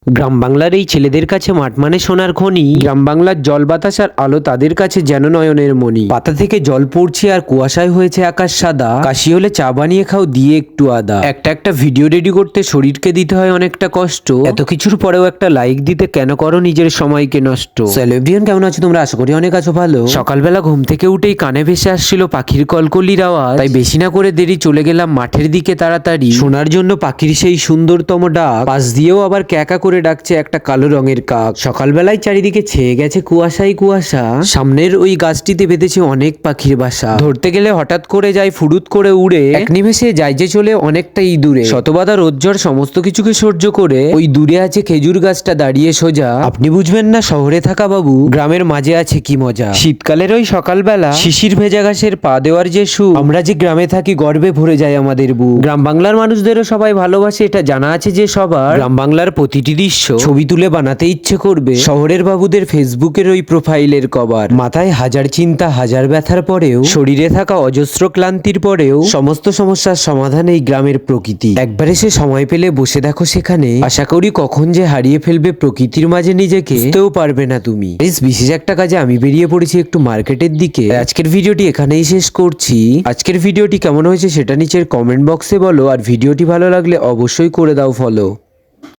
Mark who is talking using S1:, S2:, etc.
S1: গ্রাম বাংলার এই ছেলেদের কাছে মাঠ মানে সোনার খনি। গ্রাম বাংলার জল বাতাস আর আলো তাদের কাছে যেন নয়নের মণি। পাতা থেকে জল পড়ছে আর কুয়াশায় হয়েছে আকাশ সাদা। কাশি হলে চা বানিয়ে খাও দিয়ে একটু আদা। একটা ভিডিও রেডি করতে শরীরকে দিতে হয় অনেকটা কষ্ট। এত কিছুর পরেও একটা লাইক দিতে কেন করো নিজের সময়কে নষ্ট। সেলিব্রিয়ান কেমন আছো তোমরা? আশা করি অনেক আছো ভালো। সকালবেলা ঘুম থেকে উঠেই কানে ভেসে আসছিল পাখির কলকলির আওয়াজ। তাই বেশি না করে দেরি চলে গেলাম মাঠের দিকে তাড়াতাড়ি, শোনার জন্য পাখির সেই সুন্দরতম ডাক। পাশ দিয়েও আবার ক্যাকা করে ডাকছে একটা কালো রঙের কাক। সকালবেলায় চারিদিকে ছেয়ে গেছে কুয়াশাই কুয়াশা। সামনের ওই গাছটিতে বেঁধেছে অনেক পাখির বাসা। ধরতে গেলে হঠাৎ করে যায় ফুরুত করে উড়ে, এক নিমেষে যায় যে চলে অনেকটাই দূরে। শতবাধা রোজ্জর সমস্ত কিছুকে সহ্য করে ওই দূরে আছে খেজুর গাছটা দাঁড়িয়ে সোজা। আপনি বুঝবেন না শহরে থাকা বাবু, গ্রামের মাঝে আছে কি মজা। শীতকালের ওই সকালবেলা শিশির ভেজা ঘাসের পা দেওয়ার যে সুখ, আমরা যে গ্রামে থাকি গর্বে ভরে যায় আমাদের বুক। গ্রাম বাংলার মানুষদেরও সবাই ভালোবাসে, এটা জানা আছে যে সবার। গ্রাম বাংলার প্রতিটি দৃশ্য ছবি তুলে বানাতে ইচ্ছে করবে শহরের বাবুদের ফেসবুকের ওই প্রোফাইলের কভার। মাথায় হাজার চিন্তা হাজার ব্যথার পরেও, শরীরে থাকা অজস্র ক্লান্তির পরেও সমস্ত সমস্যার সমাধান এই গ্রামের প্রকৃতি। একবার এসে সময় পেলে বসে দেখো সেখানে, আশা করি কখন যে হারিয়ে ফেলবে প্রকৃতির মাঝে নিজেকে বুঝতেও পারবে না তুমি। বিশেষ একটা কাজে আমি বেরিয়ে পড়েছি একটু মার্কেটের দিকে। আজকের ভিডিওটি এখানেই শেষ করছি। আজকের ভিডিওটি কেমন হয়েছে সেটা নিচের কমেন্ট বক্সে বলো, আর ভিডিওটি ভালো লাগলে অবশ্যই করে দাও ফলো।